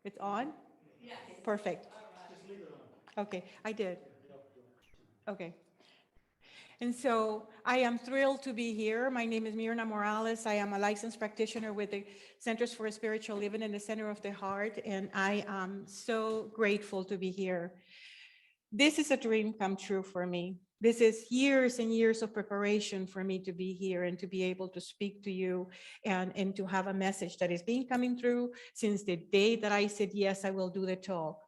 It's on? Yes. Perfect. Okay, I did. Okay. And so I am thrilled to be here. My name is Mirna Morales. I am a licensed practitioner with the Centers for Spiritual Living in the Center of the Heart, and I am so grateful to be here. This is a dream come true for me. This is years and years of preparation for me to be here and to be able to speak to you and to have a message that is being coming through since the day that I said, yes, I will do the talk.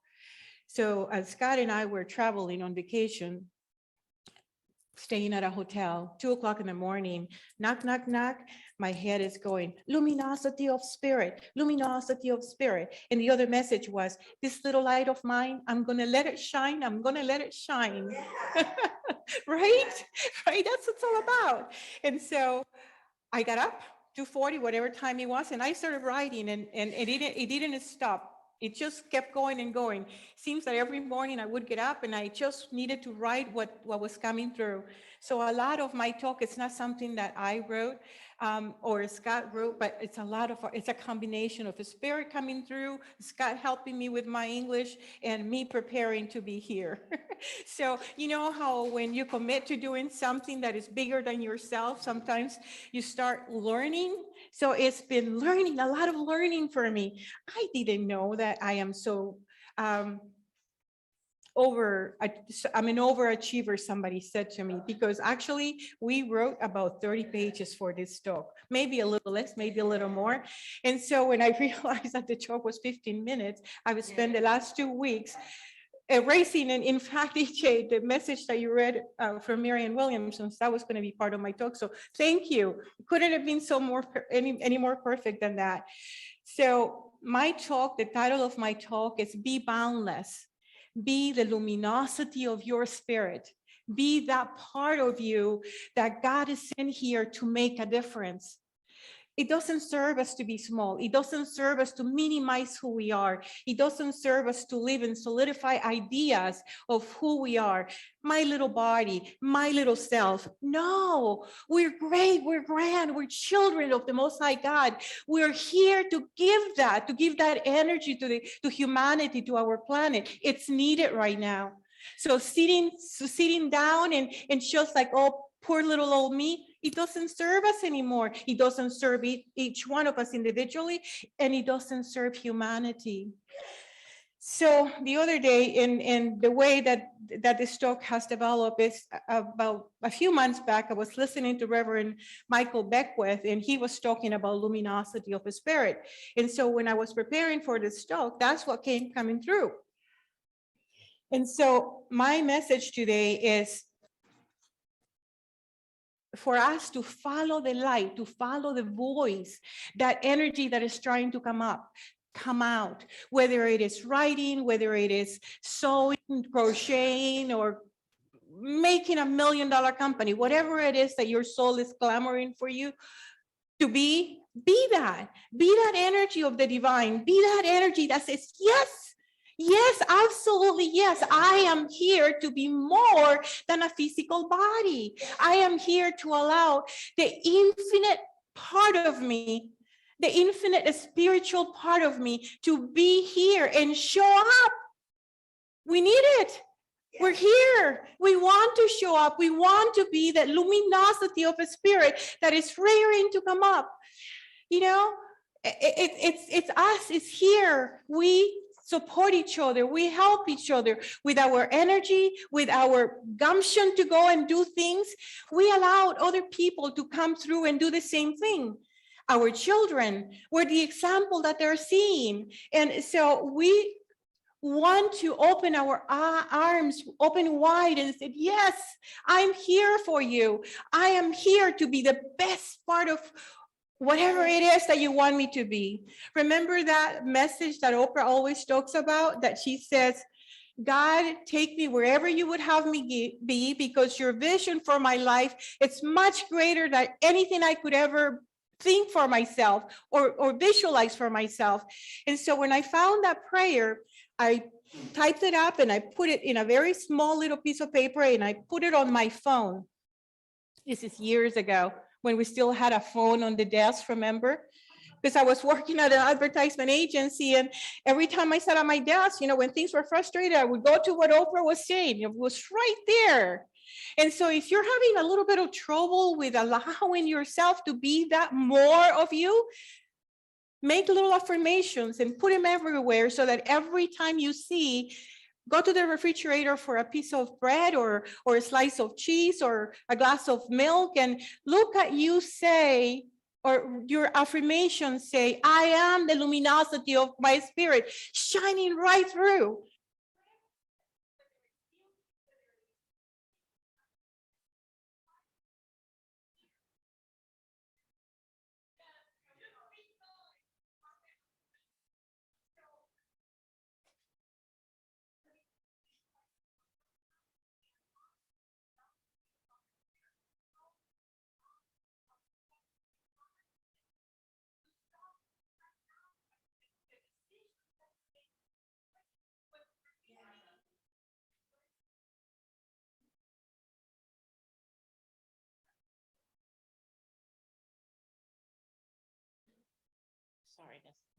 So as Scott and I were traveling on vacation, staying at a hotel, 2 o'clock in the morning, knock, knock, knock. My head is going, luminosity of spirit, luminosity of spirit. And the other message was, this little light of mine, I'm going to let it shine. I'm going to let it shine. Yeah. Right? Right? That's what it's all about. And so I got up, 2:40, whatever time it was, and I started writing, and it didn't stop. It just kept going and going. Seems that every morning I would get up and I just needed to write what was coming through. So a lot of my talk, it's not something that I wrote or Scott wrote, but it's a combination of the spirit coming through, Scott helping me with my English, and me preparing to be here. So you know how when you commit to doing something that is bigger than yourself, sometimes you start learning. So it's been learning, a lot of learning for me. I didn't know that I am so I'm an overachiever, somebody said to me, because actually we wrote about 30 pages for this talk, maybe a little less, maybe a little more. And so when I realized that the talk was 15 minutes, I would spend the last 2 weeks erasing, and in fact, EJ, the message that you read from Marianne Williamson, that was going to be part of my talk. So thank you. Couldn't have been any more perfect than that. So my talk, the title of my talk is Be Boundless. Be the luminosity of your spirit. Be that part of you that God is in here to make a difference. It doesn't serve us to be small. It doesn't serve us to minimize who we are. It doesn't serve us to live and solidify ideas of who we are. My little body, my little self. No, we're great, we're grand, we're children of the Most High God. We're here to give that energy to humanity, to our planet. It's needed right now. So sitting down and just like, oh, poor little old me, it doesn't serve us anymore. It doesn't serve each one of us individually, and it doesn't serve humanity. So the other day, in the way that this talk has developed is about a few months back, I was listening to Reverend Michael Beckwith, and he was talking about luminosity of the spirit. And so when I was preparing for this talk, that's what came coming through. And so my message today is for us to follow the light, to follow the voice, that energy that is trying to come out, whether it is writing, whether it is sewing, crocheting, or making $1 million company, whatever it is that your soul is clamoring for you to be that energy of the divine, be that energy that says, yes, yes, absolutely, yes, I am here to be more than a physical body. I am here to allow the infinite part of me, the infinite spiritual part of me to be here and show up. We need it. We're here. We want to show up. We want to be that luminosity of a spirit that is raring to come up. You know, it's us. It's here. We support each other. We help each other with our energy, with our gumption to go and do things. We allowed other people to come through and do the same thing. Our children were the example that they're seeing. And so we want to open our arms open wide and say, yes, I'm here for you. I am here to be the best part of whatever it is that you want me to be. Remember that message that Oprah always talks about, that she says, God, take me wherever you would have me be, because your vision for my life, it's much greater than anything I could ever think for myself or visualize for myself. And so when I found that prayer, I typed it up and I put it in a very small little piece of paper and I put it on my phone. This is years ago when we still had a phone on the desk, remember? because I was working at an advertisement agency, and every time I sat at my desk, when things were frustrated, I would go to what Oprah was saying. It was right there. And so if you're having a little bit of trouble with allowing yourself to be that more of you, make little affirmations and put them everywhere so that every time you go to the refrigerator for a piece of bread or a slice of cheese or a glass of milk, and look at you say, or your affirmations say, I am the luminosity of my spirit shining right through.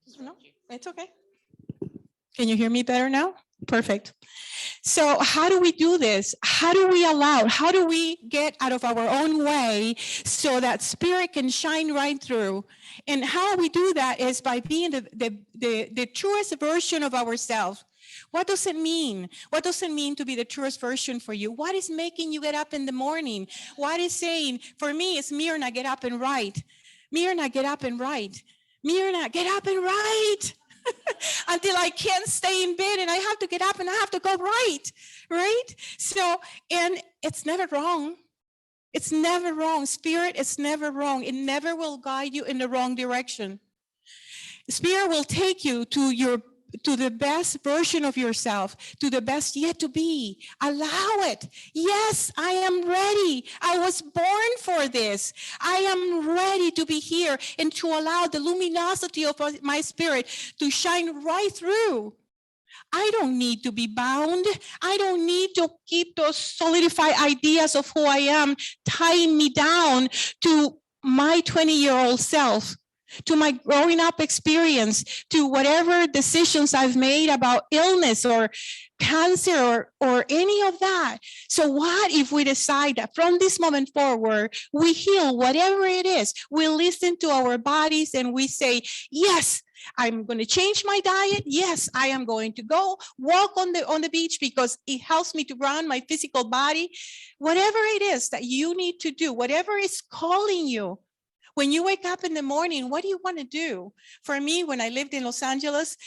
Sorry, no, it's okay. Can you hear me better now? Perfect. So how do we do this? How do we get out of our own way so that spirit can shine right through? And how we do that is by being the truest version of ourselves. What does it mean? What does it mean to be the truest version for you? What is making you get up in the morning? What is saying, for me, it's Mirna, get up and write. Mirna, get up and write. Mirna, get up and write. Until I can't stay in bed and I have to get up and I have to go right? So, and it's never wrong. It's never wrong. Spirit is never wrong. It never will guide you in the wrong direction. Spirit will take you to the best version of yourself, to the best yet to be. Allow it. Yes, I am ready. I was born for this. I am ready to be here and to allow the luminosity of my spirit to shine right through. I don't need to be bound. I don't need to keep those solidified ideas of who I am tying me down to my 20-year-old self, to my growing up experience, to whatever decisions I've made about illness or cancer or any of that. So what if we decide that from this moment forward, we heal whatever it is, we listen to our bodies and we say, yes, I'm going to change my diet. Yes, I am going to go walk on the beach because it helps me to ground my physical body. Whatever it is that you need to do, whatever is calling you, when you wake up in the morning, what do you want to do? For me, when I lived in Los Angeles,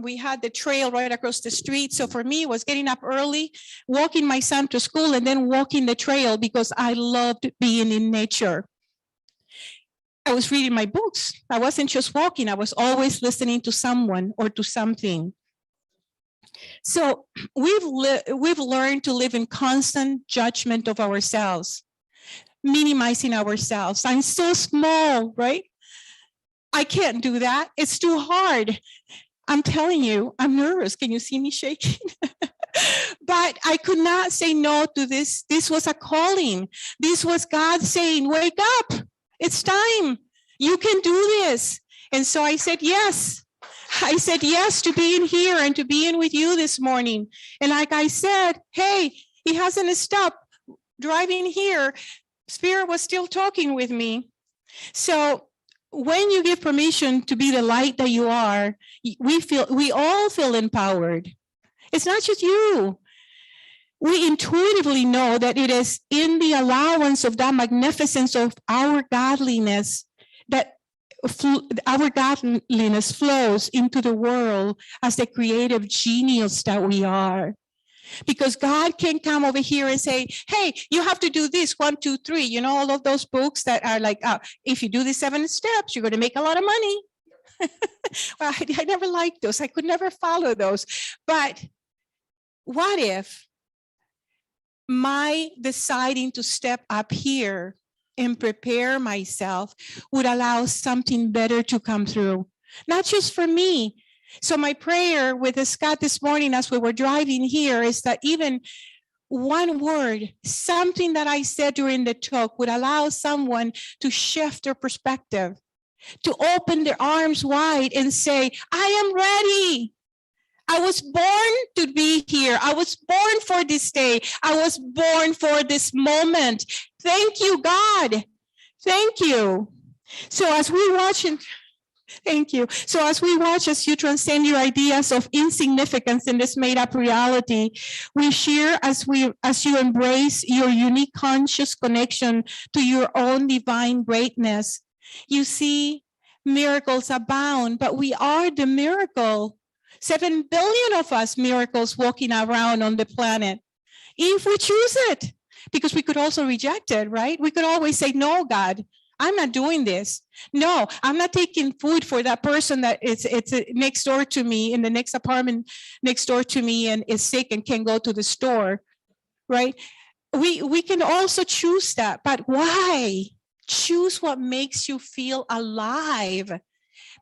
we had the trail right across the street. So for me, it was getting up early, walking my son to school, and then walking the trail because I loved being in nature. I was reading my books. I wasn't just walking. I was always listening to someone or to something. So we've learned to live in constant judgment of ourselves, minimizing ourselves. I'm so small, right? I can't do that. It's too hard. I'm telling you, I'm nervous. Can you see me shaking? But I could not say no to this. This was a calling. This was God saying, wake up. It's time. You can do this. And so I said, yes. I said yes to being here and to being with you this morning. And like I said, hey, he hasn't stopped driving here. Spirit was still talking with me. So when you give permission to be the light that you are, we all feel empowered. It's not just you. We intuitively know that it is in the allowance of that magnificence of our godliness that our godliness flows into the world as the creative genius that we are. Because God can come over here and say, hey, you have to do this, 1, 2, 3. You know, all of those books that are like, if you do the 7 steps, you're going to make a lot of money. Well, I never liked those. I could never follow those. But what if my deciding to step up here and prepare myself would allow something better to come through? Not just for me. So my prayer with Scott this morning as we were driving here is that even one word, something that I said during the talk would allow someone to shift their perspective. to open their arms wide and say, I am ready. I was born to be here. I was born for this day. I was born for this moment. Thank you, God. Thank you. So as we watch and thank you. So as we watch, as you transcend your ideas of insignificance in this made-up reality, we share as you embrace your unique conscious connection to your own divine greatness. You see, miracles abound, but we are the miracle. 7 billion of us miracles walking around on the planet, if we choose it, because we could also reject it, right? We could always say, no, God, I'm not doing this. No, I'm not taking food for that person that it's next door to me in the next apartment next door to me and is sick and can't go to the store, right? We can also choose that, but why? Choose what makes you feel alive,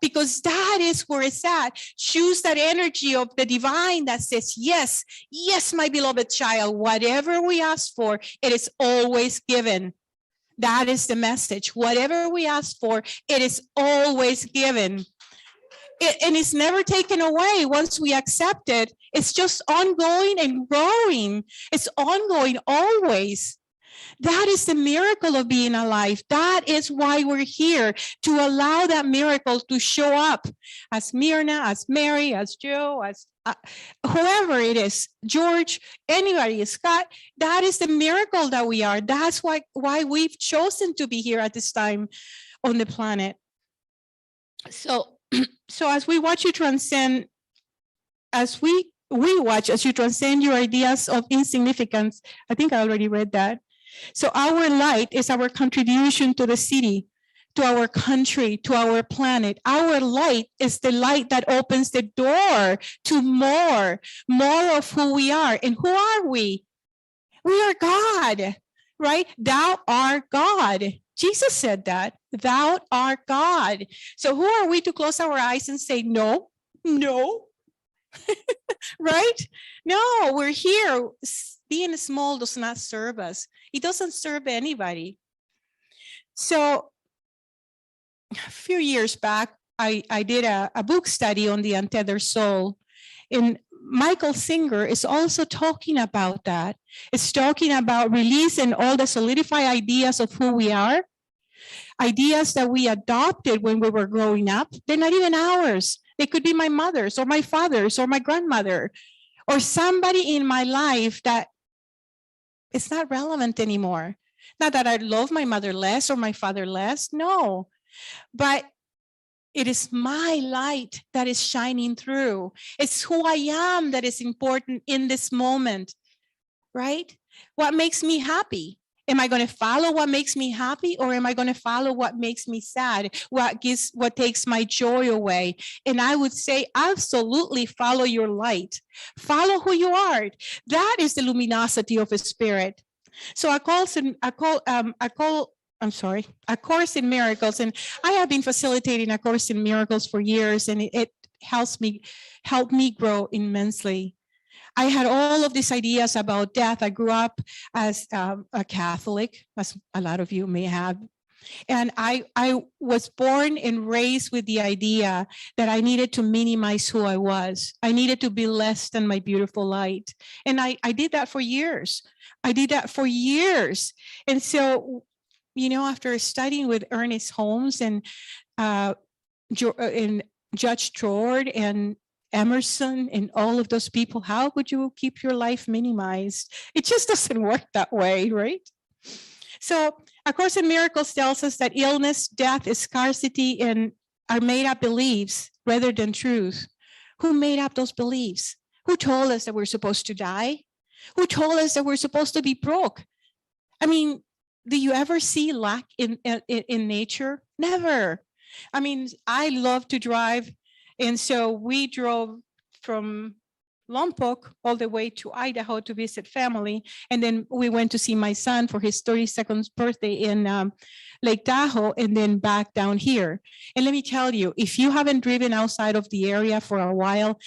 because that is where it's at. Choose that energy of the divine that says, yes, yes, my beloved child, whatever we ask for, it is always given. That is the message. Whatever we ask for, it is always given. And it's never taken away once we accept it. It's just ongoing and growing. It's ongoing always. That is the miracle of being alive. That is why we're here, to allow that miracle to show up as Mirna, as Mary, as Joe, as whoever it is, George, anybody, Scott. That is the miracle that we are. That's why we've chosen to be here at this time on the planet. So as we watch you transcend, as we watch as you transcend your ideas of insignificance, I think I already read that. So our light is our contribution to the city, to our country, to our planet. Our light is the light that opens the door to more of who we are. And who are we? We are God, right? Thou art God. Jesus said that. Thou art God. So who are we to close our eyes and say, no, no, right? No, we're here. Being small does not serve us. It doesn't serve anybody. So a few years back, I did a book study on the untethered soul. And Michael Singer is also talking about that. It's talking about releasing all the solidified ideas of who we are, ideas that we adopted when we were growing up. They're not even ours. They could be my mother's or my father's or my grandmother or somebody in my life that it's not relevant anymore. Not that I love my mother less or my father less, no. But it is my light that is shining through. It's who I am that is important in this moment, right? What makes me happy? Am I going to follow what makes me happy, or am I going to follow what makes me sad? What takes my joy away? And I would say, absolutely follow your light. Follow who you are. That is the luminosity of a spirit. So A Course in Miracles, and I have been facilitating A Course in Miracles for years, and it helped me grow immensely. I had all of these ideas about death. I grew up as a Catholic, as a lot of you may have. And I was born and raised with the idea that I needed to minimize who I was. I needed to be less than my beautiful light. And I did that for years. And so, after studying with Ernest Holmes and Judge Trord and Emerson and all of those people, how would you keep your life minimized? It just doesn't work that way, right? So A Course in Miracles tells us that illness, death, scarcity, and are made up beliefs rather than truth. Who made up those beliefs? Who told us that we're supposed to die? Who told us that we're supposed to be broke? I mean, do you ever see lack in nature? Never. I mean, I love to drive. And so we drove from Lompoc all the way to Idaho to visit family. And then we went to see my son for his 32nd birthday in Lake Tahoe, and then back down here. And let me tell you, if you haven't driven outside of the area for a while,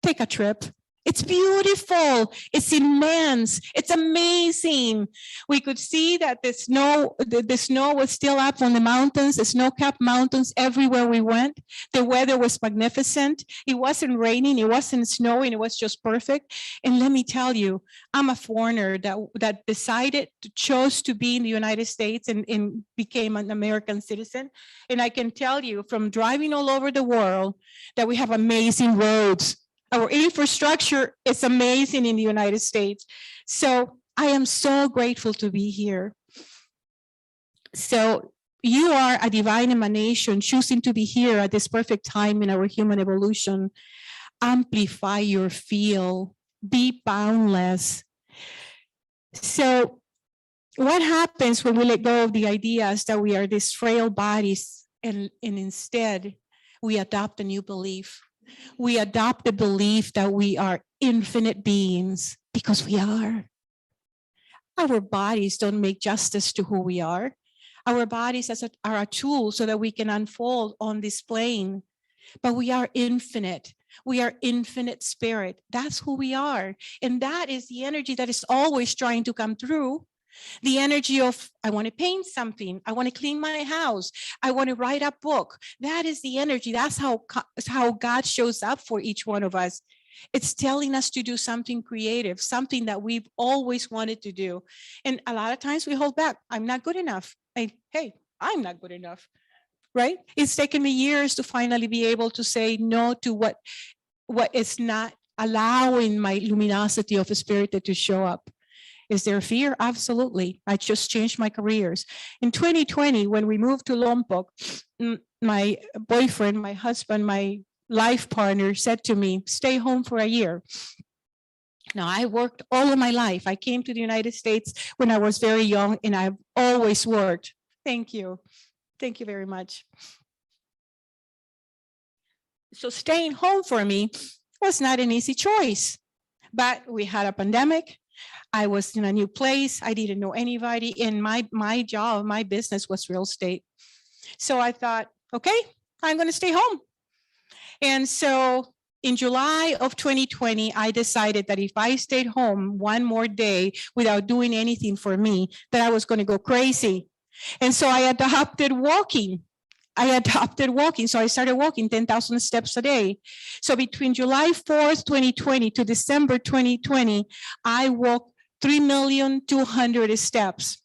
take a trip. It's beautiful. It's immense. It's amazing. We could see that the snow was still up on the mountains, the snow-capped mountains everywhere we went. The weather was magnificent. It wasn't raining. It wasn't snowing. It was just perfect. And let me tell you, I'm a foreigner that decided to chose to be in the United States and became an American citizen. And I can tell you from driving all over the world that we have amazing roads. Our infrastructure is amazing in the United States. So I am so grateful to be here. So you are a divine emanation choosing to be here at this perfect time in our human evolution. Amplify your field. Be boundless. So what happens when we let go of the ideas that we are these frail bodies and instead we adopt a new belief? We adopt the belief that we are infinite beings because we are. Our bodies don't make justice to who we are. Our bodies are a tool so that we can unfold on this plane, but we are infinite. We are infinite spirit. That's who we are. And that is the energy that is always trying to come through. The energy of, I want to paint something. I want to clean my house. I want to write a book. That is the energy. That's how God shows up for each one of us. It's telling us to do something creative, something that we've always wanted to do. And a lot of times we hold back. I'm not good enough. Hey, I'm not good enough, right? It's taken me years to finally be able to say no to what is not allowing my luminosity of the spirit to show up. Is there fear? Absolutely. I just changed my careers. In 2020, when we moved to Lombok, my boyfriend, my husband, my life partner said to me, stay home for a year. Now, I worked all of my life. I came to the United States when I was very young, and I've always worked. Thank you. Thank you very much. So staying home for me was not an easy choice, but we had a pandemic. I was in a new place. I didn't know anybody. And my job, my business was real estate. So I thought, okay, I'm going to stay home. And so in July of 2020, I decided that if I stayed home one more day without doing anything for me, that I was going to go crazy. And so I adopted walking. So I started walking 10,000 steps a day. So between July 4th, 2020 to December 2020, I walked 3,200,000 steps.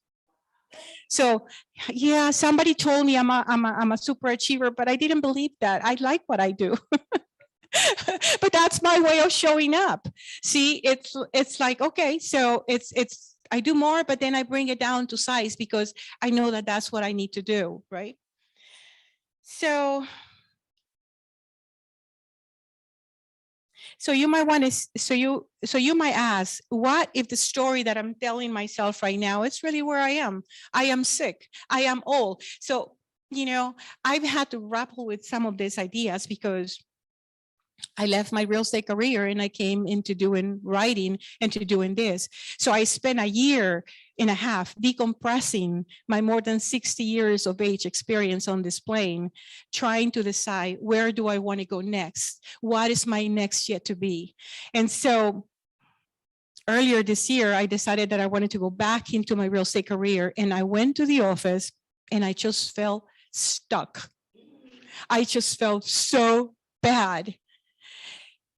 So yeah, somebody told me I'm a super achiever, but I didn't believe that. I like what I do. But that's my way of showing up. See, it's like, okay, so it's I do more, but then I bring it down to size because I know that that's what I need to do, right? So you might want to, so you might ask, what if the story that I'm telling myself right now, it's really where I am. I am sick. I am old. So, I've had to grapple with some of these ideas because I left my real estate career and I came into doing writing and to doing this. So I spent a year and a half decompressing my more than 60 years of age experience on this plane, trying to decide where do I want to go next? What is my next yet to be? And so earlier this year, I decided that I wanted to go back into my real estate career. And I went to the office and I just felt stuck. I just felt so bad.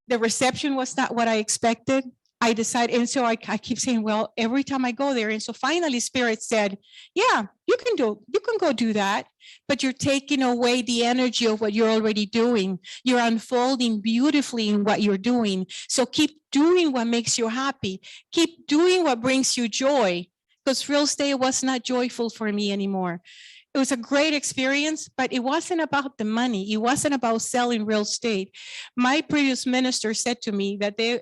The reception was not what I expected. I decided, and so I keep saying, well, every time I go there. And so finally Spirit said, yeah, you can go do that, but you're taking away the energy of what you're already doing. You're unfolding beautifully in what you're doing. So keep doing what makes you happy. Keep doing what brings you joy, because real estate was not joyful for me anymore. It was a great experience, but it wasn't about the money. It wasn't about selling real estate. My previous minister said to me that the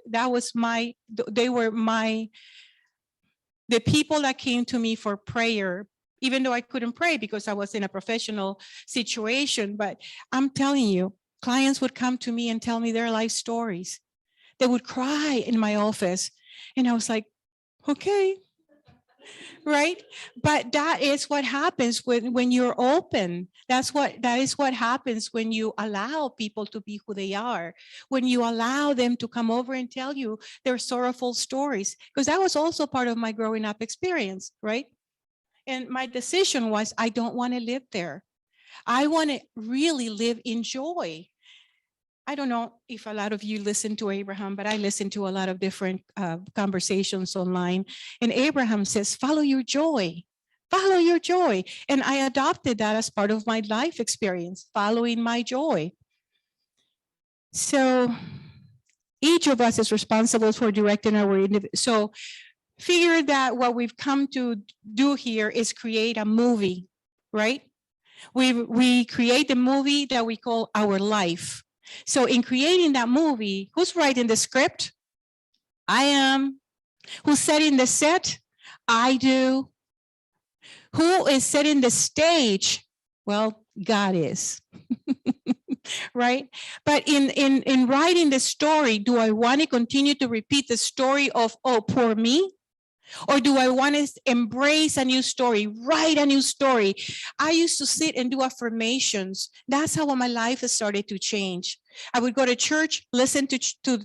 people that came to me for prayer, even though I couldn't pray because I was in a professional situation. But I'm telling you, clients would come to me and tell me their life stories. They would cry in my office. And I was like, okay. right? But that is what happens when you're open. That is what happens when you allow people to be who they are, when you allow them to come over and tell you their sorrowful stories, because that was also part of my growing up experience, right? And my decision was, I don't want to live there. I want to really live in joy. I don't know if a lot of you listen to Abraham, but I listen to a lot of different conversations online. And Abraham says, follow your joy, follow your joy. And I adopted that as part of my life experience, following my joy. So each of us is responsible for directing our So figure that what we've come to do here is create a movie, right? We create the movie that we call our life. So in creating that movie, who's writing the script? I am. Who's setting the set? I do. Who is setting the stage? Well, God is. Right? But in writing the story, do I want to continue to repeat the story of, oh, poor me? Or do I want to embrace a new story, write a new story? I used to sit and do affirmations. That's how my life has started to change. I would go to church, listen to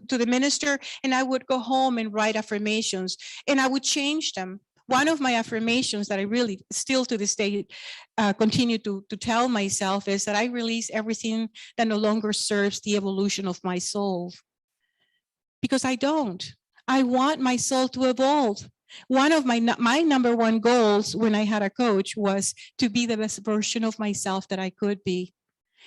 the minister, and I would go home and write affirmations, and I would change them. One of my affirmations that I really still to this day continue to tell myself is that I release everything that no longer serves the evolution of my soul. Because I don't. I want my soul to evolve. One of my number one goals when I had a coach was to be the best version of myself that I could be.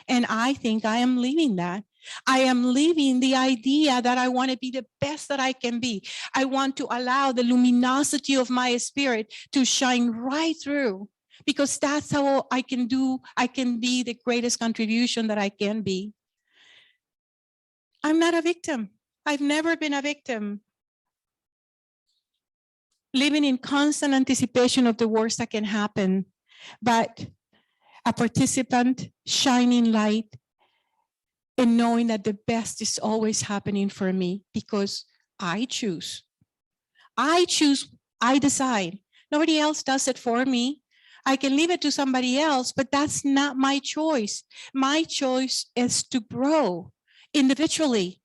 And I think I am living that. I am living the idea that I want to be the best that I can be. I want to allow the luminosity of my spirit to shine right through, because that's how I can be the greatest contribution that I can be. I'm not a victim. I've never been a victim, living in constant anticipation of the worst that can happen, but a participant, shining light, and knowing that the best is always happening for me because I choose. I choose, I decide. Nobody else does it for me. I can leave it to somebody else, but that's not my choice. My choice is to grow individually.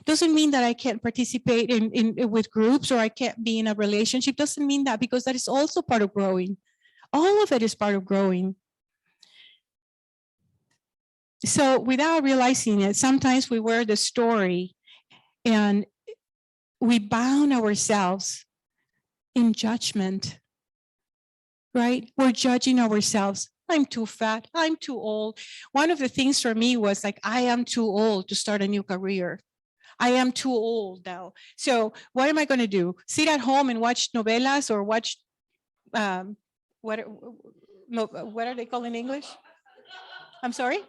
Doesn't mean that I can't participate in with groups or I can't be in a relationship. Doesn't mean that, because that is also part of growing. All of it is part of growing. So without realizing it, sometimes we wear the story and we bound ourselves in judgment, right? We're judging ourselves. I'm too fat. I'm too old. One of the things for me was like, I am too old to start a new career. I am too old now. So what am I going to do? Sit at home and watch novelas or watch, what are they called in English? I'm sorry?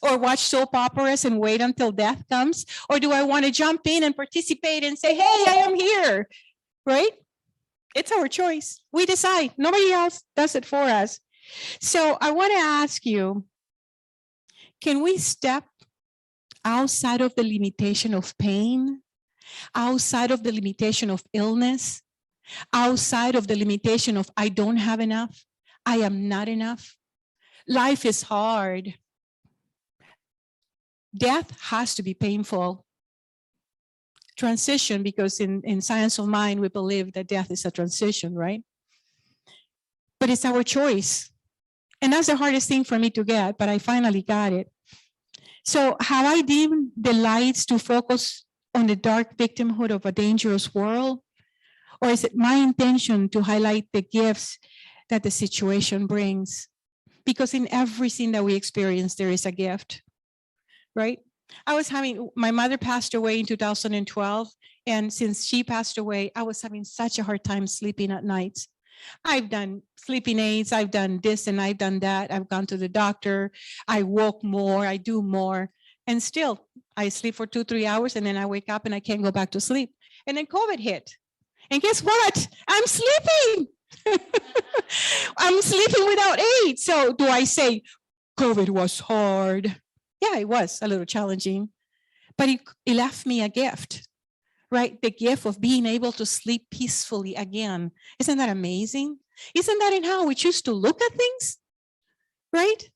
Or watch soap operas and wait until death comes? Or do I want to jump in and participate and say, hey, I am here, right? It's our choice. We decide. Nobody else does it for us. So I want to ask you, can we step outside of the limitation of pain, outside of the limitation of illness, outside of the limitation of I don't have enough, I am not enough? Life is hard. Death has to be painful. Transition, because in science of mind, we believe that death is a transition, right? But it's our choice. And that's the hardest thing for me to get, but I finally got it. So have I dimmed the lights to focus on the dark victimhood of a dangerous world? Or is it my intention to highlight the gifts that the situation brings? Because in everything that we experience, there is a gift, right? My mother passed away in 2012. And since she passed away, I was having such a hard time sleeping at night. I've done sleeping aids, I've done this and I've done that. I've gone to the doctor, I walk more, I do more. And still, I sleep for 2-3 hours and then I wake up and I can't go back to sleep. And then COVID hit. And guess what? I'm sleeping. I'm sleeping without aid. So do I say, COVID was hard? Yeah, it was a little challenging, but it left me a gift, right? The gift of being able to sleep peacefully again. Isn't that amazing? Isn't that in how we choose to look at things, right?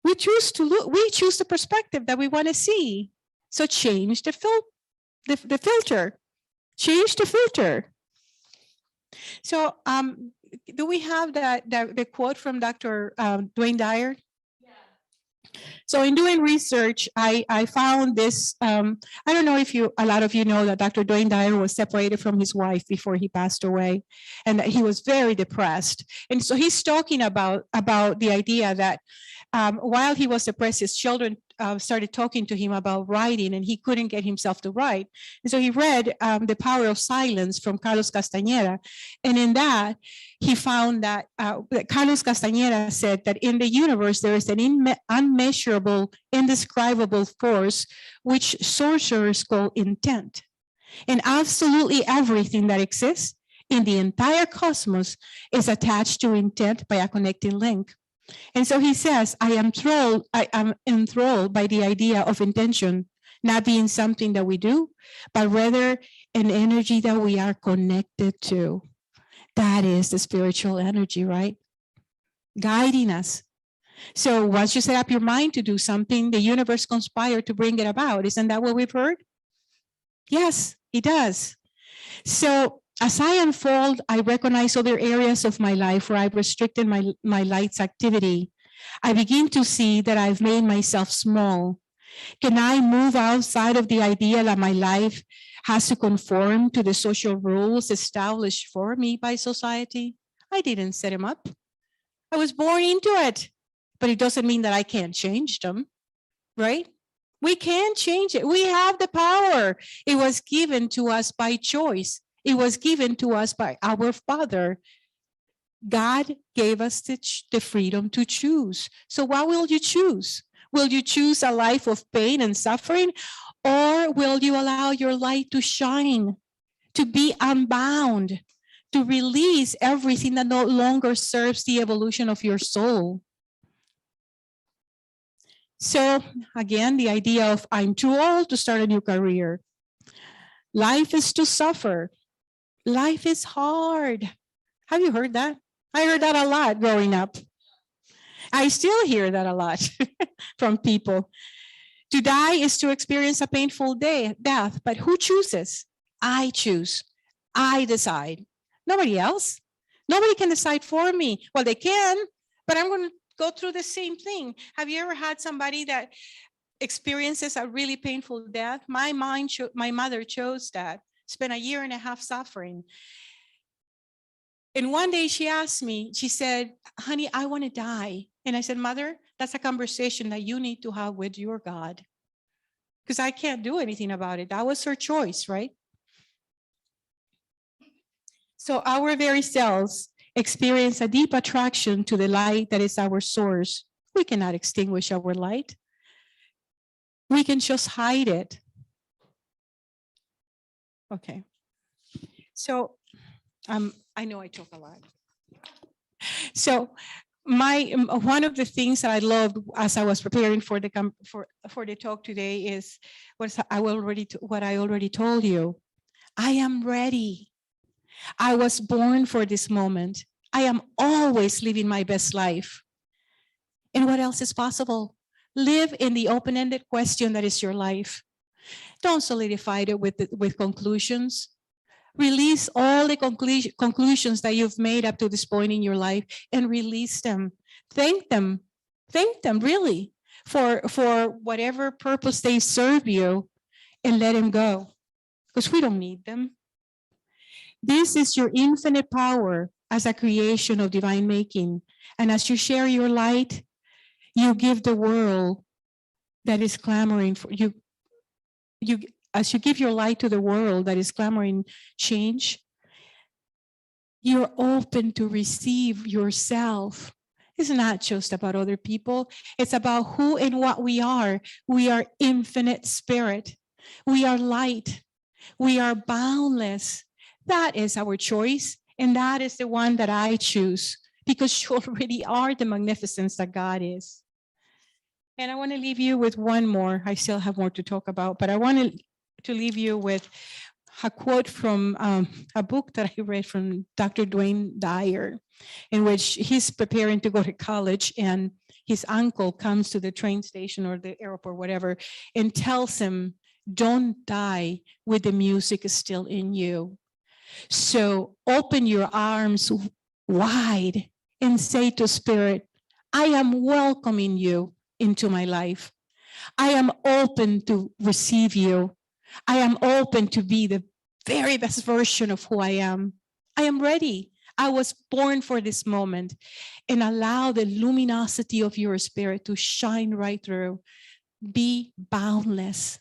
We choose to look, we choose the perspective that we want to see. So change the filter, change the filter. So do we have the quote from Dr. Dwayne Dyer? So in doing research, I found this, I don't know if a lot of you know that Dr. Dwayne Dyer was separated from his wife before he passed away, and that he was very depressed. And so he's talking about the idea that while he was depressed, his children started talking to him about writing, and he couldn't get himself to write. And so he read The Power of Silence from Carlos Castañeda. And in that, he found that Carlos Castañeda said that in the universe, there is an unmeasurable, indescribable force, which sorcerers call intent. And absolutely everything that exists in the entire cosmos is attached to intent by a connecting link. And so he says, I am enthralled by the idea of intention, not being something that we do, but rather an energy that we are connected to. That is the spiritual energy, right? Guiding us. So once you set up your mind to do something, the universe conspires to bring it about. Isn't that what we've heard? Yes, it does. So as I unfold, I recognize other areas of my life where I've restricted my light's activity. I begin to see that I've made myself small. Can I move outside of the idea that my life has to conform to the social rules established for me by society? I didn't set them up. I was born into it, but it doesn't mean that I can't change them, right? We can change it. We have the power. It was given to us by choice. It was given to us by our Father. God gave us the freedom to choose. So what will you choose? Will you choose a life of pain and suffering? Or will you allow your light to shine, to be unbound, to release everything that no longer serves the evolution of your soul? So again, the idea of I'm too old to start a new career. Life is to suffer. Life is hard. Have you heard that? I heard that a lot growing up. I still hear that a lot from people. To die is to experience a painful death, but who chooses? I choose. I decide. Nobody else. Nobody can decide for me. Well, they can, but I'm going to go through the same thing. Have you ever had somebody that experiences a really painful death? My mother chose that. Spent a year and a half suffering. And one day she asked me, she said, honey, I want to die. And I said, Mother, that's a conversation that you need to have with your God, because I can't do anything about it. That was her choice, right? So our very selves experience a deep attraction to the light that is our source. We cannot extinguish our light. We can just hide it. Okay. So I know I talk a lot. So one of the things that I loved as I was preparing for the talk today is what I already told you. I am ready. I was born for this moment. I am always living my best life. And what else is possible? Live in the open-ended question that is your life. Don't solidify it with conclusions. Release all the conclusions that you've made up to this point in your life and release them. Thank them really for whatever purpose they serve you, and let them go, because we don't need them. This is your infinite power as a creation of divine making. And as you share your light, you give the world that is clamoring for you. As you give your light to the world that is clamoring change, you're open to receive yourself. It's not just about other people. It's about who and what we are. We are infinite spirit. We are light. We are boundless. That is our choice. And that is the one that I choose, because you already are the magnificence that God is. And I want to leave you with one more. I still have more to talk about, but I want to leave you with a quote from a book that I read from Dr. Dwayne Dyer, in which he's preparing to go to college, and his uncle comes to the train station or the airport, whatever, and tells him, don't die with the music still in you. So open your arms wide and say to Spirit, I am welcoming you into my life. I am open to receive you. I am open to be the very best version of who I am. I am ready. I was born for this moment. And allow the luminosity of your spirit to shine right through. Be boundless.